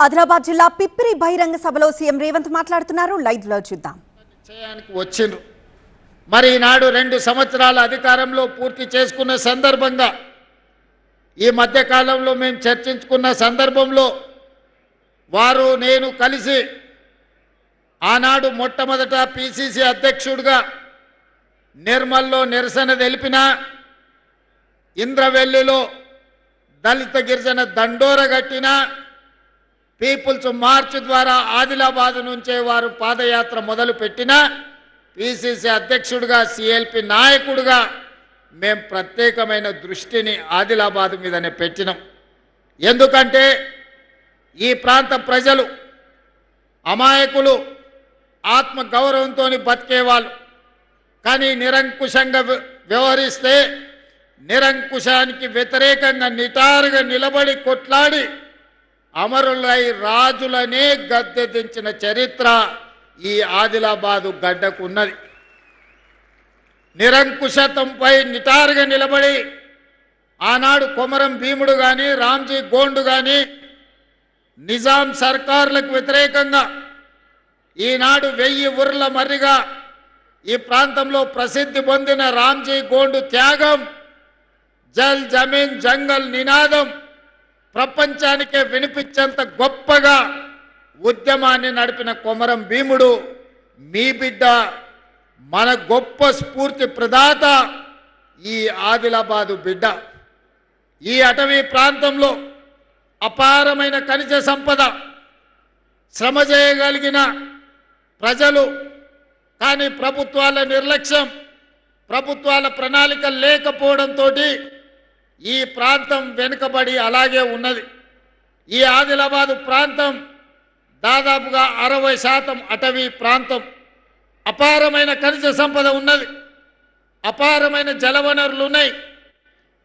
ఆదిలాబాద్ జిల్లా పిప్పిరి బహిరంగ సభలో సీఎం రేవంత్ మాట్లాడుతున్నారు. లైవ్ లో చూద్దాం. నిశ్చయానికి వచ్చిండ్రు. మరి ఈనాడు 2 సంవత్సరాల అధికారంలో పూర్తి చేసుకున్న సందర్భంగా ఈ మధ్య కాలంలో మేము చర్చించుకున్న సందర్భంలో వారు నేను కలిసి ఆనాడు మొట్టమొదట పిసిసి అధ్యక్షుడిగా నిర్మల్లో నిరసన తెలిపిన, ఇంద్రవెల్లిలో దళిత గిరిజన దండోర కట్టిన, పీపుల్స్ మార్చ్ ద్వారా ఆదిలాబాద్ నుంచే వారు పాదయాత్ర మొదలుపెట్టిన పిసిసి అధ్యక్షుడిగా సిఎల్పి నాయకుడిగా మేము ప్రత్యేకమైన దృష్టిని ఆదిలాబాద్ మీదనే పెట్టినాం. ఎందుకంటే ఈ ప్రాంత ప్రజలు అమాయకులు, ఆత్మగౌరవంతో బతికేవాళ్ళు. కానీ నిరంకుశంగా వ్యవహరిస్తే నిరంకుశానికి వ్యతిరేకంగా నిటారుగా నిలబడి కొట్లాడి అమరులై రాజులనే గద్దె దించిన చరిత్ర ఈ ఆదిలాబాదు గడ్డకు ఉన్నది. నిరంకుశత్వంపై నిటారుగా నిలబడి ఆనాడు కొమరం భీముడు కానీ, రామ్జీ గోండు కానీ నిజాం సర్కారులకు వ్యతిరేకంగా ఈనాడు 1000 ఊర్ల మర్రిగా ఈ ప్రాంతంలో ప్రసిద్ధి పొందిన రామ్జీ గోండు త్యాగం, జల్ జమీన్ జంగల్ నినాదం ప్రపంచానికే వినిపించేంత గొప్పగా ఉద్యమాన్ని నడిపిన కొమరం భీముడు మీ బిడ్డ, మన గొప్ప స్ఫూర్తి ప్రదాత ఈ ఆదిలాబాదు బిడ్డ. ఈ అటవీ ప్రాంతంలో అపారమైన ఖనిజ సంపద, శ్రమ చేయగలిగిన ప్రజలు. కానీ ప్రభుత్వాల నిర్లక్ష్యం, ప్రభుత్వాల ప్రణాళిక లేకపోవడంతో ఈ ప్రాంతం వెనుకబడి అలాగే ఉన్నది. ఈ ఆదిలాబాదు ప్రాంతం దాదాపుగా 60% అటవీ ప్రాంతం. అపారమైన ఖనిజ సంపద ఉన్నది, అపారమైన జలవనరులు ఉన్నాయి,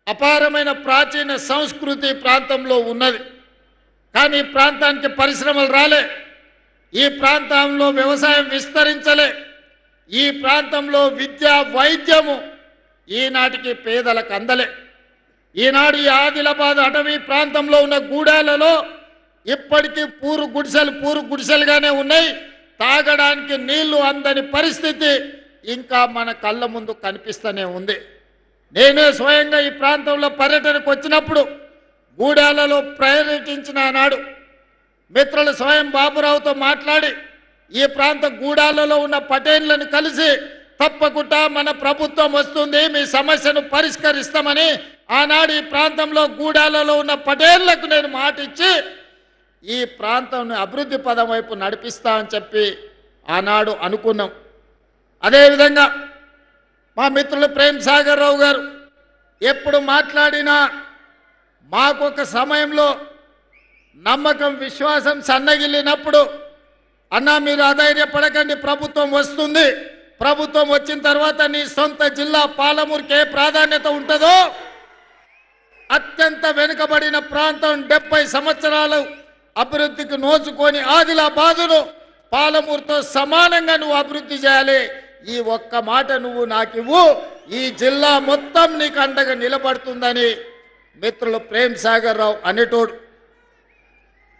అపారమైన ప్రాచీన సంస్కృతి ప్రాంతంలో ఉన్నది. కానీ ఈ ప్రాంతానికి పరిశ్రమలు రాలే, ఈ ప్రాంతంలో వ్యవసాయం విస్తరించలే, ఈ ప్రాంతంలో విద్య వైద్యము ఈనాటికి పేదలకు అందలే. ఈనాడు ఈ ఆదిలాబాద్ అటవీ ప్రాంతంలో ఉన్న గూడాలలో ఇప్పటికీ పూరు గుడిసెలుగానే ఉన్నాయి. తాగడానికి నీళ్లు అందని పరిస్థితి ఇంకా మన కళ్ళ ముందు కనిపిస్తూనే ఉంది. నేనే స్వయంగా ఈ ప్రాంతంలో పర్యటనకు వచ్చినప్పుడు గూడాలలో పర్యటించిన నాడు మిత్రులు స్వయం బాబురావుతో మాట్లాడి ఈ ప్రాంత గూడాలలో ఉన్న పటేళ్లను కలిసి తప్పకుండా మన ప్రభుత్వం వస్తుంది, మీ సమస్యను పరిష్కరిస్తామని ఆనాడు ఈ ప్రాంతంలో గూడాలలో ఉన్న పటేళ్లకు నేను మాట ఇచ్చి ఈ ప్రాంతాన్ని అభివృద్ధి పదం వైపు నడిపిస్తా అని చెప్పి ఆనాడు అనుకున్నాం. అదేవిధంగా మా మిత్రులు ప్రేమ్ సాగర్ రావు గారు ఎప్పుడు మాట్లాడినా మాకొక సమయంలో నమ్మకం, విశ్వాసం సన్నగిల్లినప్పుడు, అన్నా మీరు అధైర్యపడకండి, ప్రభుత్వం వస్తుంది, ప్రభుత్వం వచ్చిన తర్వాత నీ సొంత జిల్లా పాలమూరుకే ప్రాధాన్యత ఉంటుందో, అత్యంత వెనుకబడిన ప్రాంతం 70 సంవత్సరాలు అభివృద్ధికి నోచుకొని ఆదిలాబాదును పాలమూరుతో సమానంగా నువ్వు అభివృద్ధి చేయాలి, ఈ ఒక్క మాట నువ్వు నాకు ఇవ్వు, ఈ జిల్లా మొత్తం నీకు అండగా నిలబడుతుందని మిత్రులు ప్రేమ్ సాగర్ రావు అనేటోడు.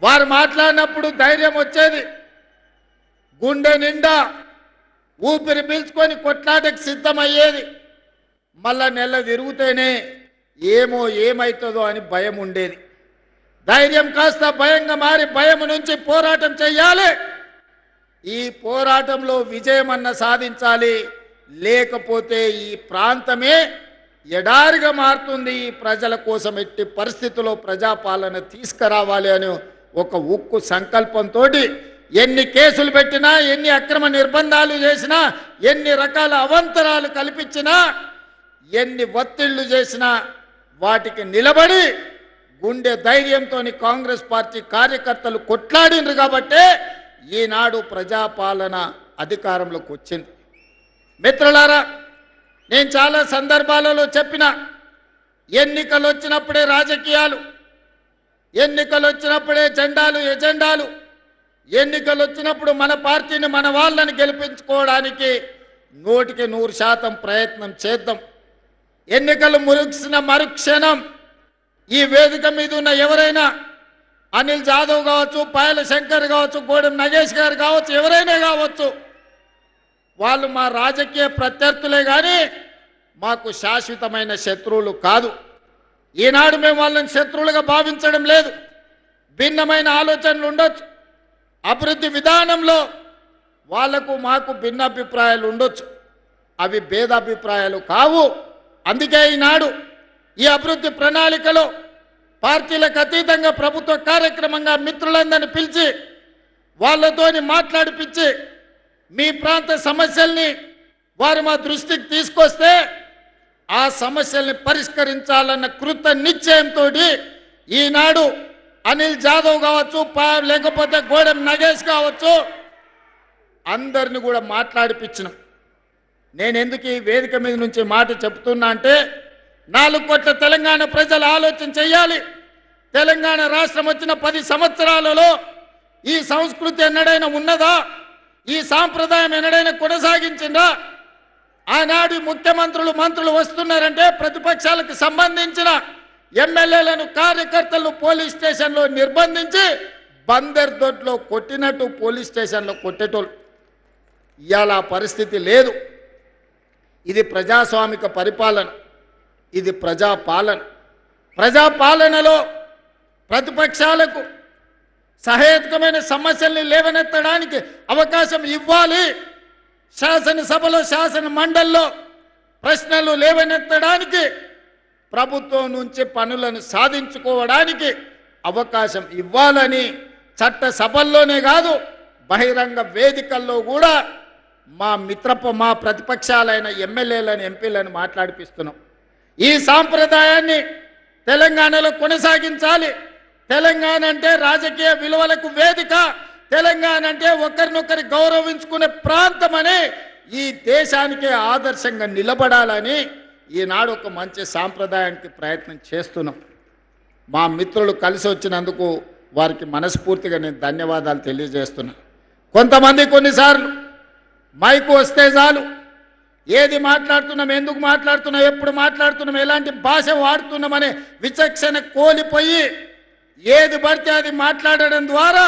వారు మాట్లాడినప్పుడు ధైర్యం వచ్చేది, గుండె నిండా ఊపిరి పీల్చుకొని కొట్లాటకు సిద్ధమయ్యేది. మళ్ళా నెల తిరుగుతేనే ఏమవుతుందో అని భయం ఉండేది. ధైర్యం కాస్త భయంగా మారి భయం నుంచి పోరాటం చెయ్యాలి, ఈ పోరాటంలో విజయమన్న సాధించాలి, లేకపోతే ఈ ప్రాంతమే ఎడారిగా మారుతుంది. ఈ ప్రజల కోసం ఎట్టి పరిస్థితుల్లో ప్రజాపాలన తీసుకురావాలి అని ఒక ఉక్కు సంకల్పంతో ఎన్ని కేసులు పెట్టినా, ఎన్ని అక్రమ నిర్బంధాలు చేసినా, ఎన్ని రకాల అవంతరాలు కల్పించినా, ఎన్ని ఒత్తిళ్లు చేసినా వాటికి నిలబడి గుండె ధైర్యంతో కాంగ్రెస్ పార్టీ కార్యకర్తలు కొట్లాడినరు కాబట్టే ఈనాడు ప్రజాపాలన అధికారంలోకి వచ్చింది. మిత్రులారా, నేను చాలా సందర్భాలలో చెప్పిన, ఎన్నికలు వచ్చినప్పుడే రాజకీయాలు, ఎన్నికలు వచ్చినప్పుడే జెండాలు ఎజెండాలు, ఎన్నికలు వచ్చినప్పుడు మన పార్టీని, మన వాళ్ళని గెలిపించుకోవడానికి 100% ప్రయత్నం చేద్దాం. ఎన్నికలు ముగిసిన మరుక్షణం ఈ వేదిక మీద ఉన్న ఎవరైనా అనిల్ జాదవ్ కావచ్చు, పాయల శంకర్ కావచ్చు, గోడెం నగేష్ గారు కావచ్చు, ఎవరైనా కావచ్చు, వాళ్ళు మా రాజకీయ ప్రత్యర్థులే కానీ మాకు శాశ్వతమైన శత్రువులు కాదు. ఈనాడు మేము వాళ్ళని శత్రువులుగా భావించడం లేదు. భిన్నమైన ఆలోచనలు ఉండొచ్చు, అభివృద్ధి విధానంలో వాళ్లకు మాకు భిన్నాభిప్రాయాలు ఉండొచ్చు, అవి భేదాభిప్రాయాలు కావు. అందుకే ఈనాడు ఈ అభివృద్ధి ప్రణాళికలో పార్టీలకు అతీతంగా ప్రభుత్వ కార్యక్రమంగా మిత్రులందరినీ పిలిచి వాళ్ళతోని మాట్లాడిపించి మీ ప్రాంత సమస్యల్ని వారు మా దృష్టికి తీసుకొస్తే ఆ సమస్యల్ని పరిష్కరించాలన్న కృత నిశ్చయంతో ఈనాడు అనిల్ జాదవ్ కావచ్చు, లేకపోతే గోడెం నగేష్ కావచ్చు, అందరిని కూడా మాట్లాడిపించినాం. నేను ఎందుకు ఈ వేదిక మీద నుంచి మాట చెప్తున్నా అంటే 4 కోట్ల తెలంగాణ ప్రజలు ఆలోచన చెయ్యాలి. తెలంగాణ రాష్ట్రం వచ్చిన 10 సంవత్సరాలలో ఈ సంస్కృతి ఎన్నడైనా ఉన్నదా? ఈ సాంప్రదాయం ఎన్నడైనా కొనసాగించిందా? ఆనాడు ముఖ్యమంత్రులు మంత్రులు వస్తున్నారంటే ప్రతిపక్షాలకు సంబంధించిన ఎమ్మెల్యేలను కార్యకర్తలను పోలీస్ స్టేషన్లో నిర్బంధించి బందర్ దొడ్లో కొట్టినట్టు పోలీస్ స్టేషన్లో కొట్టేటోళ్ళు. ఇవాళ పరిస్థితి లేదు. ఇది ప్రజాస్వామిక పరిపాలన, ఇది ప్రజాపాలన. ప్రజాపాలనలో ప్రతిపక్షాలకు సహేతుకమైన సమస్యల్ని లేవనెత్తడానికి అవకాశం ఇవ్వాలి. శాసనసభలో శాసన మండలిలో ప్రశ్నలు లేవనెత్తడానికి, ప్రభుత్వం నుంచి పనులను సాధించుకోవడానికి అవకాశం ఇవ్వాలని చట్ట సభల్లోనే కాదు బహిరంగ వేదికల్లో కూడా మా ప్రతిపక్షాలైన ఎమ్మెల్యేలను ఎంపీలను మాట్లాడిపిస్తున్నాం. ఈ సాంప్రదాయాన్ని తెలంగాణలో కొనసాగించాలి. తెలంగాణ అంటే రాజకీయ విలువలకు వేదిక, తెలంగాణ అంటే ఒకరినొకరి గౌరవించుకునే ప్రాంతమని ఈ దేశానికే ఆదర్శంగా నిలబడాలని ఈనాడు ఒక మంచి సాంప్రదాయానికి ప్రయత్నం చేస్తున్నాం. మా మిత్రులు కలిసి వచ్చినందుకు వారికి మనస్ఫూర్తిగా నేను ధన్యవాదాలు తెలియజేస్తున్నాను. కొంతమంది కొన్నిసార్లు మైకు వస్తే చాలు ఏది మాట్లాడుతున్నాం, ఎందుకు మాట్లాడుతున్నాం, ఎప్పుడు మాట్లాడుతున్నాం, ఎలాంటి భాష వాడుతున్నామనే విచక్షణ కోల్పోయి ఏది పడితే అది మాట్లాడడం ద్వారా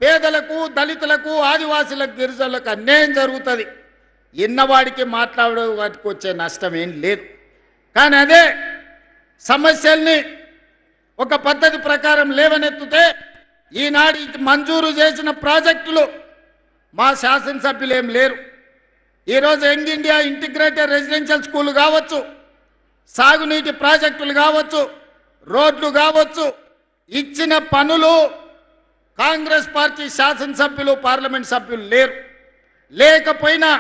పేదలకు, దళితులకు, ఆదివాసులకు, గిరిజనులకు అన్యాయం జరుగుతుంది. ఇన్నవాడికి మాట్లాడే వాటికి వచ్చే నష్టం ఏం లేదు. కానీ అదే సమస్యల్ని ఒక పద్ధతి ప్రకారం లేవనెత్తితే ఈనాడు మంజూరు చేసిన ప్రాజెక్టులు మా శాసనసభ్యులు ఏం లేరు. ఈరోజు young India integrated residential school కావచ్చు, సాగునీటి ప్రాజెక్టులు కావచ్చు, రోడ్లు కావచ్చు, ఇచ్చిన పనులు కాంగ్రెస్ పార్టీ శాసనసభ్యులు, పార్లమెంట్ సభ్యులు లేరు. లేకపోయినా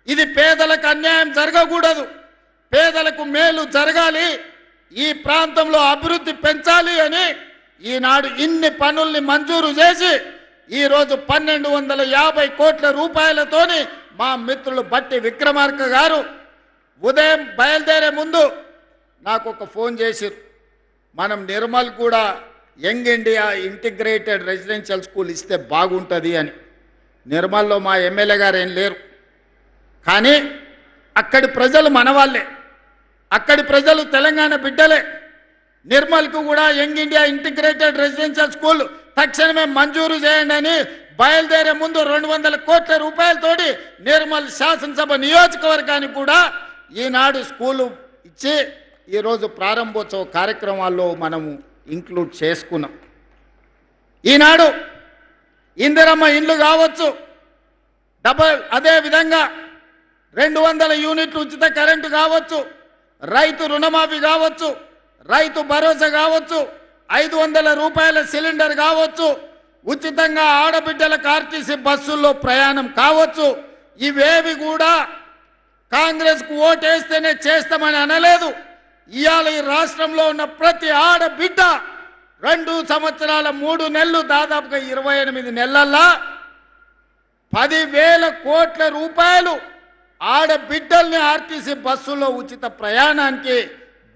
ఇది పేదలకు అన్యాయం జరగకూడదు, పేదలకు మేలు జరగాలి, ఈ ప్రాంతంలో అభివృద్ధి పెంచాలి అని ఈనాడు ఇన్ని పనుల్ని మంజూరు చేసి ఈరోజు 1250 కోట్ల రూపాయలతోని మా మిత్రులు బట్టి విక్రమార్క గారు ఉదయం బయలుదేరే ముందు నాకు ఒక ఫోన్ చేసిరు. మనం నిర్మల్ కూడా young India integrated residential school ఇస్తే బాగుంటుంది అని. నిర్మల్లో మా ఎమ్మెల్యే గారు ఏం లేరు, కానీ అక్కడి ప్రజలు మనవాళ్ళే, అక్కడి ప్రజలు తెలంగాణ బిడ్డలే. నిర్మల్కు కూడా young India integrated residential school తక్షణమే మంజూరు చేయండి అని బయలుదేరే ముందు 200 కోట్ల రూపాయలతోటి నిర్మల్ శాసనసభ నియోజకవర్గానికి కూడా ఈనాడు స్కూలు ఇచ్చి ఈరోజు ప్రారంభోత్సవ కార్యక్రమాల్లో మనము ఇంక్లూడ్ చేసుకున్నాం. ఈనాడు ఇందిరమ్మ ఇండ్లు కావచ్చు, అదేవిధంగా 200 యూనిట్లు ఉచిత కరెంటు కావచ్చు, రైతు రుణమాఫీ కావచ్చు, రైతు భరోసా కావచ్చు, 500 రూపాయల సిలిండర్ కావచ్చు, ఉచితంగా ఆడబిడ్డలకు ఆర్టీసీ బస్సుల్లో ప్రయాణం కావచ్చు. ఇవేవి కూడా కాంగ్రెస్కు ఓటేస్తేనే చేస్తామని అనలేదు. ఇవాళ ఈ రాష్ట్రంలో ఉన్న ప్రతి ఆడబిడ్డ 2 సంవత్సరాల 3 నెలలు దాదాపుగా 28 నెలల్లో 10,000 కోట్ల రూపాయలు ఆడబిడ్డల్ని ఆర్టీసీ బస్సులో ఉచిత ప్రయాణానికి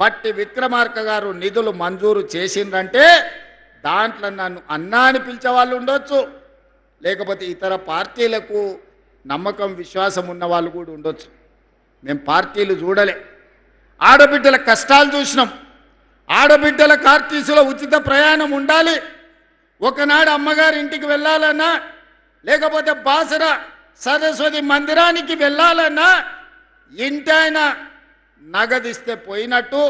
బట్టి విక్రమార్క గారు నిధులు మంజూరు చేసిందంటే దాంట్లో నన్ను అన్నా అని పిలిచే వాళ్ళు ఉండొచ్చు, లేకపోతే ఇతర పార్టీలకు నమ్మకం విశ్వాసం ఉన్న వాళ్ళు కూడా ఉండొచ్చు. మేము పార్టీలు చూడలే, ఆడబిడ్డల కష్టాలు చూసినాం, ఆడబిడ్డల ఆర్టీసీలో ఉచిత ప్రయాణం ఉండాలి. ఒకనాడు అమ్మగారి ఇంటికి వెళ్ళాలన్నా, లేకపోతే బాసర సరస్వతి మందిరానికి వెళ్ళాలన్నా ఇంటాయన నగదిస్తే పోయినట్టు,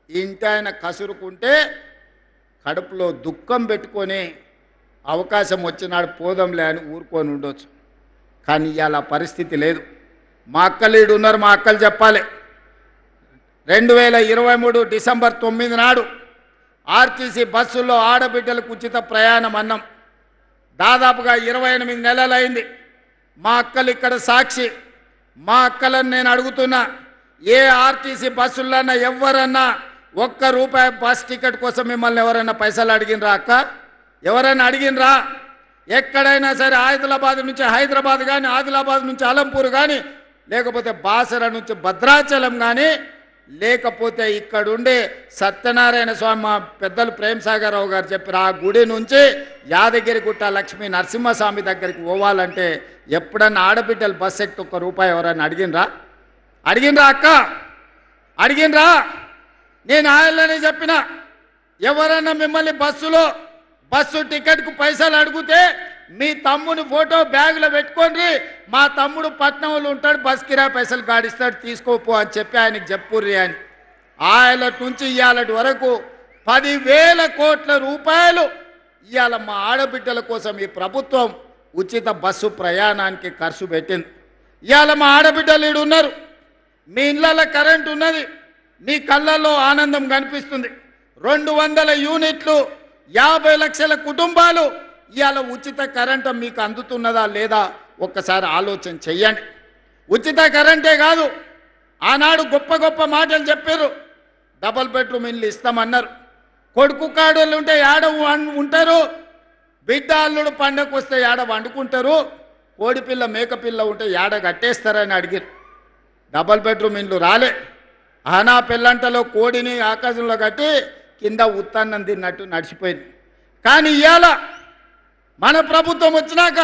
ఇంటాయన కసురుకుంటే కడుపులో దుఃఖం పెట్టుకొని అవకాశం వచ్చినాడు పోదంలే అని ఊరుకొని ఉండొచ్చు. కానీ ఇవాళ పరిస్థితి లేదు. మా అక్కలీడు ఉన్నారు, మా అక్కలు చెప్పాలి. 2023 డిసెంబర్ 9 నాడు ఆర్టీసీ బస్సుల్లో ఆడబిడ్డలకు ఉచిత ప్రయాణం అన్నాం. దాదాపుగా 28 నెలలైంది. మా అక్కలు ఇక్కడ సాక్షి. మా అక్కలను నేను అడుగుతున్నా, ఏ ఆర్టీసీ బస్సులన్నా ఎవరన్నా ₹1 బస్ టికెట్ కోసం మిమ్మల్ని ఎవరన్నా పైసలు అడిగినరా అక్క? ఎవరైనా అడిగినరా? ఎక్కడైనా సరే ఆదిలాబాద్ నుంచి హైదరాబాద్ కానీ, ఆదిలాబాద్ నుంచి అలంపూర్ కానీ, లేకపోతే బాసర నుంచి భద్రాచలం కానీ, లేకపోతే ఇక్కడుండే సత్యనారాయణ స్వామి మా పెద్దలు ప్రేమసాగరరావు గారు చెప్పారు, ఆ గుడి నుంచి యాదగిరిగుట్ట లక్ష్మీ నరసింహస్వామి దగ్గరికి పోవాలంటే ఎప్పుడన్నా ఆడబిడ్డలు బస్ ఎక్కి ₹1 ఎవరైనా అడిగినరా? అడిగినరా అక్క? అడిగినరా? నేను ఆయననే చెప్పిన, ఎవరన్నా మిమ్మల్ని బస్సు టికెట్కు పైసలు అడిగితే మీ తమ్ముని ఫోటో బ్యాగులో పెట్టుకోండి, మా తమ్ముడు పట్నంలో ఉంటాడు, బస్ కిరాయి పైసలు గాడిస్తాడు, తీసుకోపో అని చెప్పి ఆయనకి చెప్పుర్రి అని. ఆయన నుంచి ఇవాళ వరకు 10,000 కోట్ల రూపాయలు ఇవాళ మా ఆడబిడ్డల కోసం ఈ ప్రభుత్వం ఉచిత బస్సు ప్రయాణానికి ఖర్చు పెట్టింది. ఇవాళ మా ఆడబిడ్డలు ఈడు ఉన్నారు, మీ ఇళ్ళల్లో కరెంట్ ఉన్నది, మీ కళ్ళల్లో ఆనందం కనిపిస్తుంది. 200 యూనిట్లు 50 లక్షల కుటుంబాలు ఇవాళ ఉచిత కరెంటు మీకు అందుతున్నదా లేదా ఒక్కసారి ఆలోచన చెయ్యండి. ఉచిత కరెంటే కాదు, ఆనాడు గొప్ప గొప్ప మాటలు చెప్పారు. డబల్ బెడ్రూమ్ ఇల్లు ఇస్తామన్నారు. కొడుకు కాడోళ్ళు ఉంటే ఏడ ఉంటారు, బిడ్డ అల్లుడు పండగకు వస్తే ఏడ వండుకుంటారు, కోడిపిల్ల మేకపిల్ల ఉంటే ఏడ కట్టేస్తారని అడిగారు. డబల్ బెడ్రూమ్ ఇల్లు రాలే. ఆనా పిల్లంటలో కోడిని ఆకాశంలో కట్టి కింద ఉత్తాన్నం తిన్నట్టు నడిచిపోయింది. కానీ ఇవాళ మన ప్రభుత్వం వచ్చినాక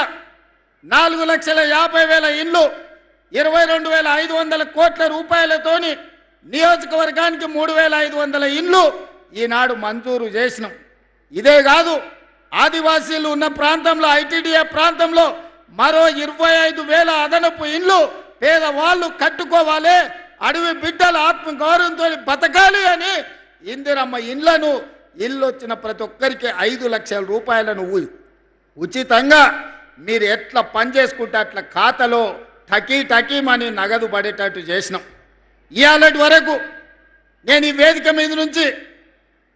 4,50,000 ఇండ్లు 22,500 కోట్ల రూపాయలతోని నియోజకవర్గానికి 3,500 ఇండ్లు ఈనాడు మంజూరు చేసినాం. ఇదే కాదు, ఆదివాసీలు ఉన్న ప్రాంతంలో ఐటీడీఏ ప్రాంతంలో మరో 25,000 అదనపు ఇండ్లు పేదవాళ్ళు కట్టుకోవాలి, అడవి బిడ్డల ఆత్మగౌరవంతో బతకాలి అని ఇందిరమ్మ ఇండ్లను, ఇల్లు వచ్చిన ప్రతి ఒక్కరికి 5 లక్షల రూపాయలను ఉచితంగా మీరు ఎట్లా పని చేసుకుంటే అట్లా ఖాతాలో టకీమని నగదు పడేటట్టు చేసినాం. ఇవాళటి వరకు నేను ఈ వేదిక మీద నుంచి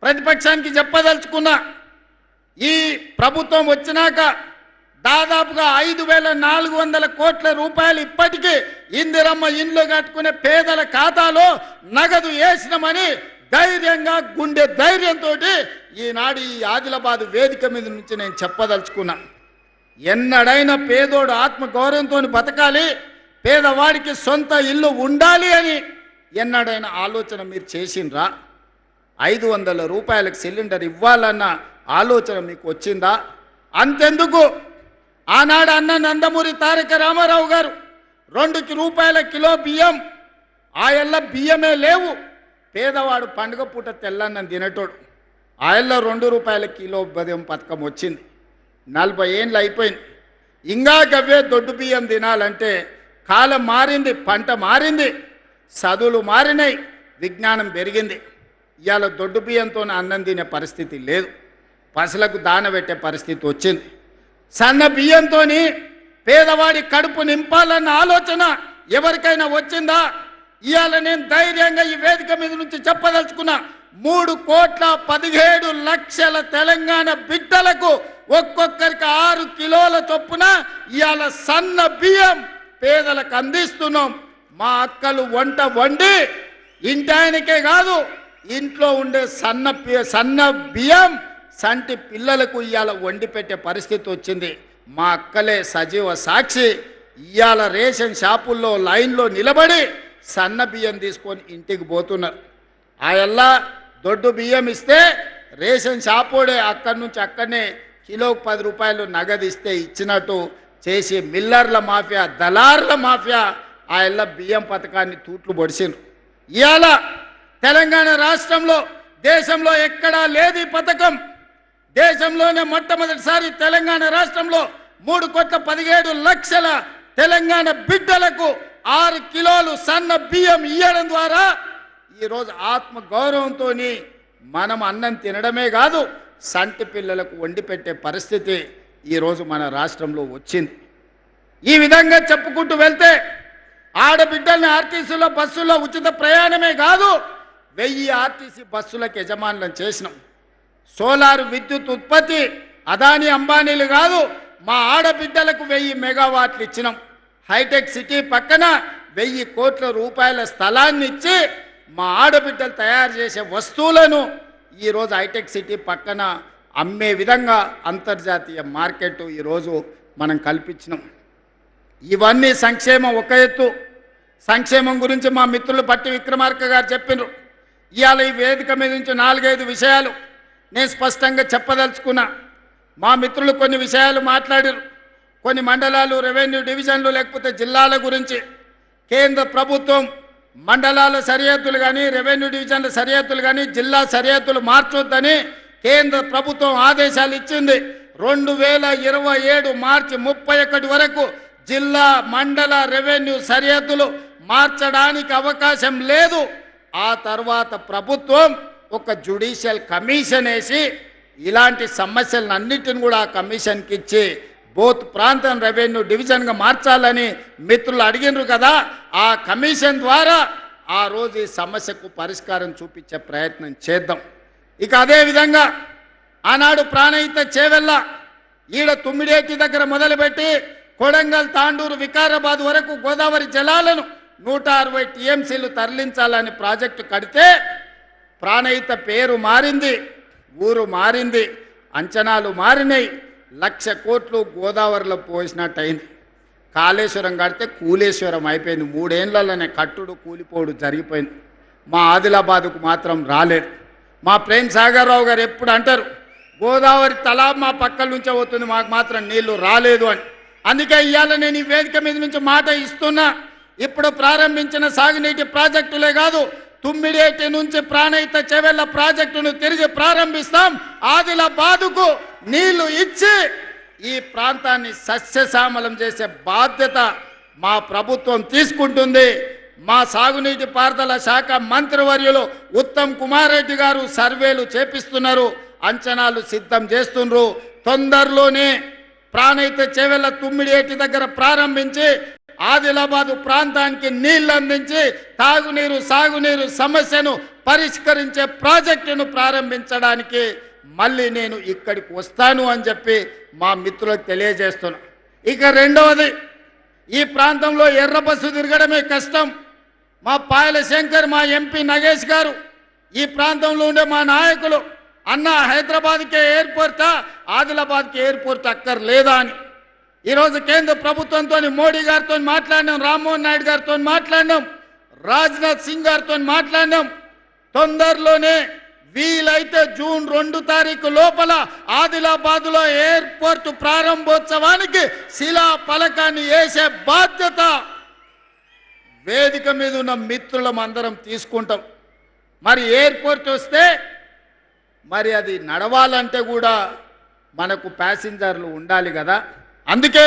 ప్రతిపక్షానికి చెప్పదలుచుకున్నా, ఈ ప్రభుత్వం వచ్చినాక దాదాపుగా 5,400 కోట్ల రూపాయలు ఇప్పటికీ ఇందిరమ్మ ఇండ్లు కట్టుకునే పేదల ఖాతాలో నగదు వేసినామని ధైర్యంగా, గుండె ధైర్యంతో ఈనాడు ఈ ఆదిలాబాద్ వేదిక మీద నుంచి నేను చెప్పదలుచుకున్నా. ఎన్నడైనా పేదోడు ఆత్మగౌరవంతో బతకాలి, పేదవాడికి సొంత ఇల్లు ఉండాలి అని ఎన్నడైనా ఆలోచన మీరు చేసిండ్రా? 500 రూపాయలకు సిలిండర్ ఇవ్వాలన్న ఆలోచన మీకు వచ్చిందా? అంతెందుకు, ఆనాడు అన్న నందమూరి తారక రామారావు గారు 2 రూపాయల కిలో బియ్యం, ఆయల్ల బియ్యమే లేవు, పేదవాడు పండుగ పూట తెల్లన్నం తినేటోడు, ఆయల్లో 2 రూపాయల కిలో బియ్యం పథకం వచ్చింది. 40 ఏళ్ళు అయిపోయింది. ఇంకా గవ్వే దొడ్డు బియ్యం తినాలంటే కాలం మారింది, పంట మారింది, చదువులు మారినాయి, విజ్ఞానం పెరిగింది. ఇవాళ దొడ్డు బియ్యంతో అన్నం తినే పరిస్థితి లేదు, పసులకు దాన పెట్టే పరిస్థితి వచ్చింది. సన్న బియ్యంతో పేదవాడి కడుపు నింపాలన్న ఆలోచన ఎవరికైనా వచ్చిందా? ఇవాళ నేను ధైర్యంగా ఈ వేదిక మీద నుంచి చెప్పదలుచుకున్నా, 3,17,00,000 తెలంగాణ బిడ్డలకు ఒక్కొక్కరికి 6 కిలోల చొప్పున ఇవాళ సన్న బియ్యం పేదలకు అందిస్తున్నాం. మా అక్కలు వంట వండి ఇంటాయనకే కాదు, ఇంట్లో ఉండే సన్న బియ్యం సంటి పిల్లలకు ఇవాళ వండి పెట్టే పరిస్థితి వచ్చింది. మా అక్కలే సజీవ సాక్షి. ఇవాళ రేషన్ షాపుల్లో లైన్లో నిలబడి సన్న బియ్యం తీసుకొని ఇంటికి పోతున్నారు. ఆయల్లా దొడ్డు బియ్యం ఇస్తే రేషన్ షాపోడే అక్కడి నుంచి అక్కడనే కిలోకి 10 రూపాయలు నగదు ఇస్తే ఇచ్చినట్టు చేసి మిల్లర్ల మాఫియా, దళార్ల మాఫియా ఆయల్లా బియ్యం పథకాన్ని తూట్లు పొడిచిండ్రు. ఇవాళ తెలంగాణ రాష్ట్రంలో దేశంలో ఎక్కడా లేదు ఈ పథకం. దేశంలోనే మొట్టమొదటిసారి తెలంగాణ రాష్ట్రంలో 3,17,00,000 తెలంగాణ బిడ్డలకు 6 కిలోలు సన్న బియ్యం ఇవ్వడం ద్వారా ఈరోజు ఆత్మ గౌరవంతో మనం అన్నం తినడమే కాదు, సంటి పిల్లలకు వండి పెట్టే పరిస్థితి ఈరోజు మన రాష్ట్రంలో వచ్చింది. ఈ విధంగా చెప్పుకుంటూ వెళ్తే ఆడబిడ్డల్ని ఆర్టీసీలో బస్సుల్లో ఉచిత ప్రయాణమే కాదు, 1000 ఆర్టీసీ బస్సులకు యజమానులను చేసినాం. సోలార్ విద్యుత్ ఉత్పత్తి అదాని అంబానీలు కాదు, మా ఆడబిడ్డలకు 1000 మెగావాట్లు ఇచ్చినాం. హైటెక్ సిటీ పక్కన 1000 కోట్ల రూపాయల స్థలాన్ని ఇచ్చి మా ఆడబిడ్డలు తయారు చేసే వస్తువులను ఈరోజు హైటెక్ సిటీ పక్కన అమ్మే విధంగా అంతర్జాతీయ మార్కెట్ ఈరోజు మనం కల్పించినాం. ఇవన్నీ సంక్షేమం ఒక ఎత్తు. సంక్షేమం గురించి మా మిత్రులు పట్టి విక్రమార్క గారు చెప్పినారు. ఇవాళ ఈ వేదిక మీద నుంచి 4-5 విషయాలు నేను స్పష్టంగా చెప్పదలుచుకున్నా. మా మిత్రులు కొన్ని విషయాలు మాట్లాడారు. కొన్ని మండలాలు, రెవెన్యూ డివిజన్లు లేకపోతే జిల్లాల గురించి కేంద్ర ప్రభుత్వం మండలాల సరిహద్దులు కానీ, రెవెన్యూ డివిజన్ల సరిహద్దులు కానీ, జిల్లా సరిహద్దులు మార్చొద్దని కేంద్ర ప్రభుత్వం ఆదేశాలు ఇచ్చింది. 2027 మార్చి 31 వరకు జిల్లా, మండల, రెవెన్యూ సరిహద్దులు మార్చడానికి అవకాశం లేదు. ఆ తర్వాత ప్రభుత్వం ఒక జ్యుడిషియల్ కమిషన్ వేసి ఇలాంటి సమస్యలన్నింటిని కూడా ఆ కమిషన్కి ఇచ్చి బోత్ ప్రాంతం రెవెన్యూ డివిజన్గా మార్చాలని మిత్రులు అడిగినారు కదా. ఆ కమిషన్ ద్వారా ఆ రోజు ఈ సమస్యకు పరిష్కారం చూపించే ప్రయత్నం చేద్దాం. ఇక అదేవిధంగా ఆనాడు ప్రాణహిత చేవెళ్ళ ఈడ తుమ్మిడేటి దగ్గర మొదలుపెట్టి కొడంగల్, తాండూరు, వికారాబాద్ వరకు గోదావరి జలాలను 160 టీఎంసీలు తరలించాలని ప్రాజెక్టు కడితే ప్రాణహిత పేరు మారింది, ఊరు మారింది, అంచనాలు మారినాయి. 1,00,000 కోట్లు గోదావరిలో పోసినట్టయింది. కాళేశ్వరం కడితే కూలేశ్వరం అయిపోయింది. 3 ఏళ్లలోనే కట్టుడు కూలిపోడు జరిగిపోయింది. మా ఆదిలాబాదుకు మాత్రం రాలేదు. మా ప్రేమ్ సాగర్ రావు గారు ఎప్పుడు అంటారు, గోదావరి తలా మా పక్కల నుంచే పోతుంది, మాకు మాత్రం నీళ్లు రాలేదు అని. అందుకే ఇవాళ నేను ఈ వేదిక మీద నుంచి మాట ఇస్తున్నా. ఇప్పుడు ప్రారంభించిన సాగునీటి ప్రాజెక్టులే కాదు, తుమ్మిడేటి నుంచి ప్రాణహిత చెవెళ్ళ ప్రాజెక్టును తిరిగి ప్రారంభిస్తాం. ఆదిలాబాదుకు నీళ్లు ఇచ్చి ఈ ప్రాంతాన్ని సస్యశ్యామలం చేసే బాధ్యత మా ప్రభుత్వం తీసుకుంటుంది. మా సాగునీటి పారుదల శాఖ మంత్రివర్యులు ఉత్తమ్ కుమార్ రెడ్డి గారు సర్వేలు చేపిస్తున్నారు, అంచనాలు సిద్ధం చేస్తున్నారు. తొందరలోనే ప్రాణహిత చెవెళ్ళ తుమ్మిడేటి దగ్గర ప్రారంభించి ఆదిలాబాదు ప్రాంతానికి నీళ్లు అందించి తాగునీరు, సాగునీరు సమస్యను పరిష్కరించే ప్రాజెక్టును ప్రారంభించడానికి మళ్ళీ నేను ఇక్కడికి వస్తాను అని చెప్పి మా మిత్రులకు తెలియజేస్తున్నా. ఇక రెండవది, ఈ ప్రాంతంలో ఎర్ర బస్సు తిరగడమే కష్టం. మా పాయల శంకర్, మా ఎంపీ నగేష్ గారు, ఈ ప్రాంతంలో ఉండే మా నాయకులు అన్న హైదరాబాద్కే ఎయిర్పోర్టా, ఆదిలాబాద్కి ఎయిర్పోర్ట్ అక్కర్లేదా అని ఈరోజు కేంద్ర ప్రభుత్వంతో, మోడీ గారితో మాట్లాడినాం, రామ్మోహన్ నాయుడు గారితో మాట్లాడినాం, రాజ్నాథ్ సింగ్ గారితో మాట్లాడినాం. తొందరలోనే వీలైతే జూన్ 2 తారీఖు లోపల ఆదిలాబాద్లో ఎయిర్పోర్ట్ ప్రారంభోత్సవానికి శిలా పలకాన్ని వేసే బాధ్యత వేదిక మీద ఉన్న మిత్రులం అందరం తీసుకుంటాం. మరి ఎయిర్పోర్ట్ వస్తే మరి అది నడవాలంటే కూడా మనకు ప్యాసింజర్లు ఉండాలి కదా. అందుకే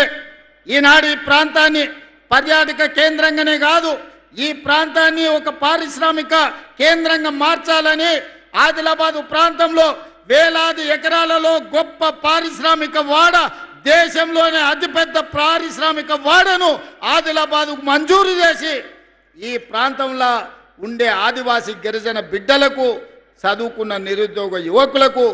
ఈనాడు ఈ ప్రాంతాన్ని పర్యాటక కేంద్రంగానే కాదు, ఈ ప్రాంతాన్ని ఒక పారిశ్రామిక కేంద్రంగా మార్చాలని ఆదిలాబాదు ప్రాంతంలో వేలాది ఎకరాలలో గొప్ప పారిశ్రామిక వాడ, దేశంలోనే అతిపెద్ద పారిశ్రామిక వాడను ఆదిలాబాదుకు మంజూరు చేసి ఈ ప్రాంతంలో ఉండే ఆదివాసీ గిరిజన బిడ్డలకు, చదువుకున్న నిరుద్యోగ యువకులకు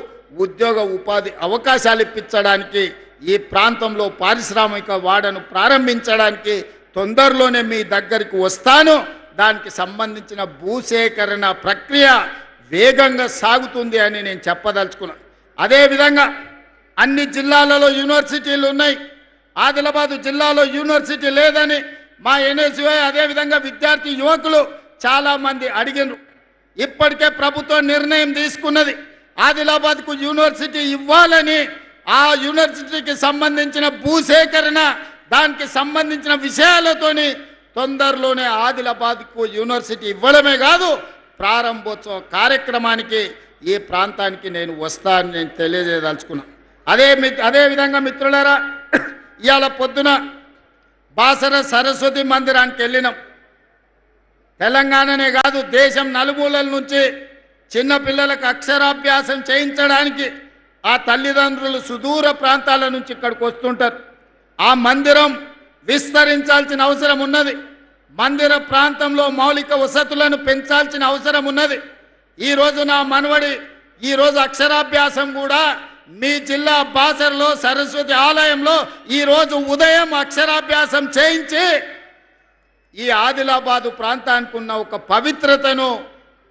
ఉద్యోగ ఉపాధి అవకాశాలు ఇప్పించడానికి, ఈ ప్రాంతంలో పారిశ్రామిక వాడను ప్రారంభించడానికి తొందరలోనే మీ దగ్గరికి వస్తాను. దానికి సంబంధించిన భూసేకరణ ప్రక్రియ వేగంగా సాగుతుంది అని నేను చెప్పదలుచుకున్నాను. అదేవిధంగా అన్ని జిల్లాలలో యూనివర్సిటీలు ఉన్నాయి, ఆదిలాబాదు జిల్లాలో యూనివర్సిటీ లేదని మా ఎన్ఎస్యుఐ అదేవిధంగా విద్యార్థి యువకులు చాలామంది అడిగినారు. ఇప్పటికే ప్రభుత్వం నిర్ణయం తీసుకున్నది, ఆదిలాబాద్కు యూనివర్సిటీ ఇవ్వాలని. ఆ యూనివర్సిటీకి సంబంధించిన భూసేకరణ, దానికి సంబంధించిన విషయాలతోని తొందరలోనే ఆదిలాబాద్కు యూనివర్సిటీ ఇవ్వడమే కాదు, ప్రారంభోత్సవ కార్యక్రమానికి ఈ ప్రాంతానికి నేను వస్తా అని నేను తెలియజేయదలుచుకున్నా. అదే విధంగా మిత్రులారా, ఇవాళ పొద్దున బాసర సరస్వతి మందిరానికి వెళ్ళినాం. తెలంగాణనే కాదు, దేశం నలుమూలల నుంచి చిన్న పిల్లలకు అక్షరాభ్యాసం చేయించడానికి ఆ తల్లిదండ్రులు సుదూర ప్రాంతాల నుంచి ఇక్కడికి వస్తుంటారు. ఆ మందిరం విస్తరించాల్సిన అవసరం ఉన్నది. మందిర ప్రాంతంలో మౌలిక వసతులను పెంచాల్సిన అవసరం ఉన్నది. ఈరోజు నా మనవడి ఈరోజు అక్షరాభ్యాసం కూడా మీ జిల్లా బాసరలో సరస్వతి ఆలయంలో ఈరోజు ఉదయం అక్షరాభ్యాసం చేయించి ఈ ఆదిలాబాదు ప్రాంతానికి ఉన్న ఒక పవిత్రతను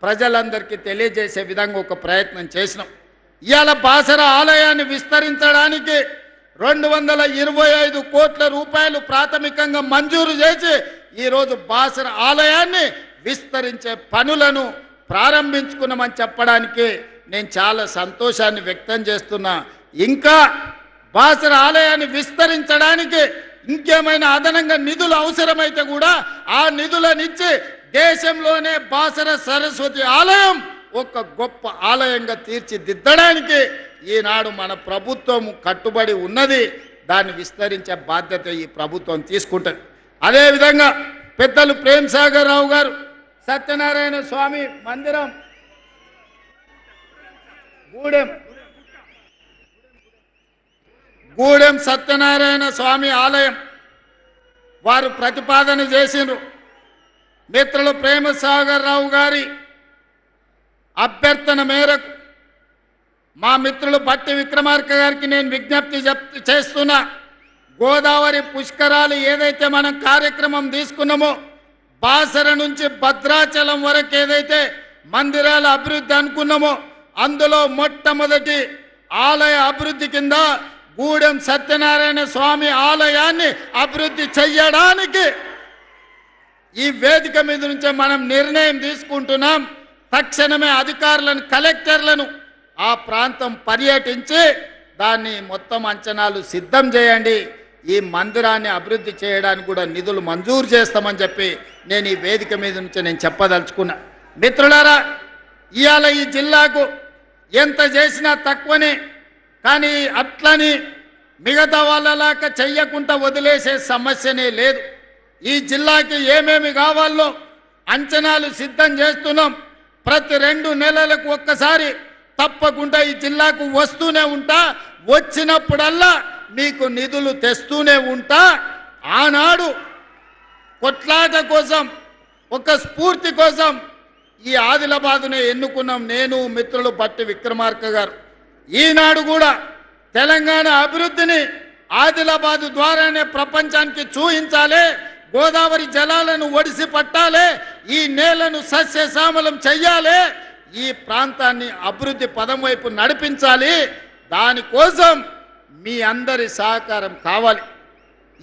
ప్రజలందరికీ తెలియజేసే విధంగా ఒక ప్రయత్నం చేసినాం. ఇవాళ బాసర ఆలయాన్ని విస్తరించడానికి 225 కోట్ల రూపాయలు ప్రాథమికంగా మంజూరు చేసి ఈరోజు బాసర ఆలయాన్ని విస్తరించే పనులను ప్రారంభించుకున్నామని చెప్పడానికి నేను చాలా సంతోషాన్ని వ్యక్తం చేస్తున్నా. ఇంకా బాసర ఆలయాన్ని విస్తరించడానికి ఇంకేమైనా అదనంగా నిధులు అవసరమైతే కూడా ఆ నిధులనిచ్చి దేశంలోనే బాసర సరస్వతి ఆలయం ఒక గొప్ప ఆలయంగా తీర్చిదిద్దడానికి ఈనాడు మన ప్రభుత్వం కట్టుబడి ఉన్నది. దాన్ని విస్తరించే బాధ్యత ఈ ప్రభుత్వం తీసుకుంటుంది. అదేవిధంగా పెద్దలు ప్రేమ్ సాగర్ రావు గారు సత్యనారాయణ స్వామి మందిరం గూడెం సత్యనారాయణ స్వామి ఆలయం వారు ప్రతిపాదన చేసిండ్రు. మిత్రులు ప్రేమ సాగర్ రావు గారి అభ్యర్థన మేరకు మా మిత్రులు బట్టి విక్రమార్క గారికి నేను విజ్ఞప్తి చేస్తున్నా. గోదావరి పుష్కరాలు ఏదైతే మనం కార్యక్రమం తీసుకున్నామో, బాసర నుంచి భద్రాచలం వరకు ఏదైతే మందిరాల అభివృద్ధి అనుకున్నామో, అందులో మొట్టమొదటి ఆలయ అభివృద్ధి కింద గూడెం సత్యనారాయణ స్వామి ఆలయాన్ని అభివృద్ధి చెయ్యడానికి ఈ వేదిక మీద నుంచే మనం నిర్ణయం తీసుకుంటున్నాం. తక్షణమే అధికారులను, కలెక్టర్లను ఆ ప్రాంతం పర్యటించి దాన్ని మొత్తం అంచనాలు సిద్ధం చేయండి. ఈ మందిరాన్ని అభివృద్ధి చేయడానికి కూడా నిధులు మంజూరు చేస్తామని చెప్పి నేను ఈ వేదిక మీద నుంచి నేను చెప్పదలుచుకున్నా. మిత్రులారా, ఇవాళ ఈ జిల్లాకు ఎంత చేసినా తక్కువనే, కానీ అట్లని మిగతా వాళ్ళలాగా చెయ్యకుండా వదిలేసే సమస్యనే లేదు. ఈ జిల్లాకి ఏమేమి కావాలో అంచనాలు సిద్ధం చేస్తున్నాం. ప్రతి 2 నెలలకు ఒక్కసారి తప్పకుండా ఈ జిల్లాకు వస్తూనే ఉంటా. వచ్చినప్పుడల్లా మీకు నిధులు తెస్తూనే ఉంటా. ఆనాడు కొట్లాట కోసం, ఒక స్ఫూర్తి కోసం ఈ ఆదిలాబాదునే ఎన్నుకున్నాం నేను, మిత్రులు బట్టి విక్రమార్క గారు. ఈనాడు కూడా తెలంగాణ అభివృద్ధిని ఆదిలాబాదు ద్వారానే ప్రపంచానికి చూయించాలి. గోదావరి జలాలను ఒడిసి పట్టాలి. ఈ నేలను సస్యశ్యామలం చెయ్యాలి. ఈ ప్రాంతాన్ని అభివృద్ధి పదం వైపు నడిపించాలి. దానికోసం మీ అందరి సహకారం కావాలి.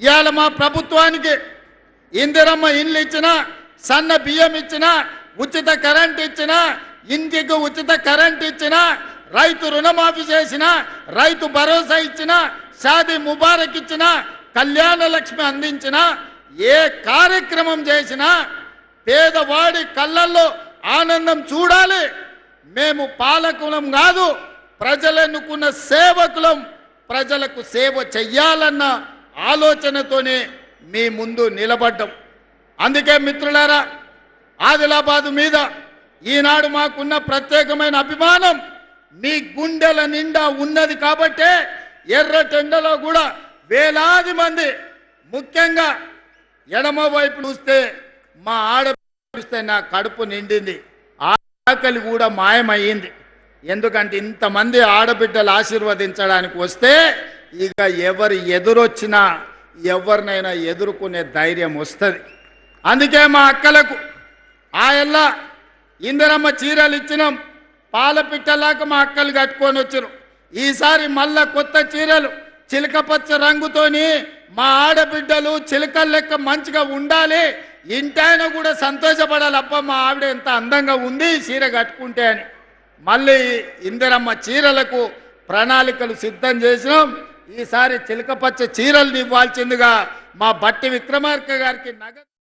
ఇవాళ మా ప్రభుత్వానికి ఇందిరమ్మ ఇండ్లు ఇచ్చినా, సన్న బియ్యం ఇచ్చినా, ఉచిత కరెంట్ ఇచ్చినా, ఇంటికి ఉచిత కరెంట్ ఇచ్చినా, రైతు రుణమాఫీ చేసినా, రైతు భరోసా ఇచ్చినా, షాదీ ముబారక్ ఇచ్చినా, కళ్యాణ లక్ష్మి అందించినా, ఏ కార్యక్రమం చేసినా పేదవాడి కళ్ళల్లో ఆనందం చూడాలి. మేము పాలకులం కాదు, ప్రజలెన్నుకున్న సేవకులం. ప్రజలకు సేవ చెయ్యాలన్న ఆలోచనతోనే మీ ముందు నిలబడ్డం. అందుకే మిత్రులారా, ఆదిలాబాదు మీద ఈనాడు మాకున్న ప్రత్యేకమైన అభిమానం మీ గుండెల నిండా ఉన్నది. కాబట్టే ఎర్రటెండలో కూడా వేలాది మంది, ముఖ్యంగా ఎడమ వైపు చూస్తే మా చూస్తే నా కడుపు నిండింది, ఆకలి కూడా మాయమయ్యింది. ఎందుకంటే ఇంతమంది ఆడబిడ్డలు ఆశీర్వదించడానికి వస్తే ఇక ఎవరు ఎదురొచ్చినా ఎవరినైనా ఎదుర్కొనే ధైర్యం వస్తుంది. అందుకే మా అక్కలకు ఆయల్ల ఇందిరమ్మ చీరలు ఇచ్చినాం. పాలపిట్టలాగా మా అక్కలు కట్టుకొని వచ్చారు. ఈసారి మళ్ళా కొత్త చీరలు చిలకపచ్చ రంగుతోని మా ఆడబిడ్డలు చిలకల లెక్క మంచిగా ఉండాలి, ఇంటైనా కూడా సంతోషపడాలి. అబ్బా మా ఆవిడ ఎంత అందంగా ఉంది చీర కట్టుకుంటే అని మళ్ళీ ఇందిరమ్మ చీరలకు ప్రణాళికలు సిద్ధం చేసినాం. ఈసారి చిలకపచ్చ చీరలు ఇవ్వాల్సిందిగా మా బట్టి విక్రమార్క గారికి నగదు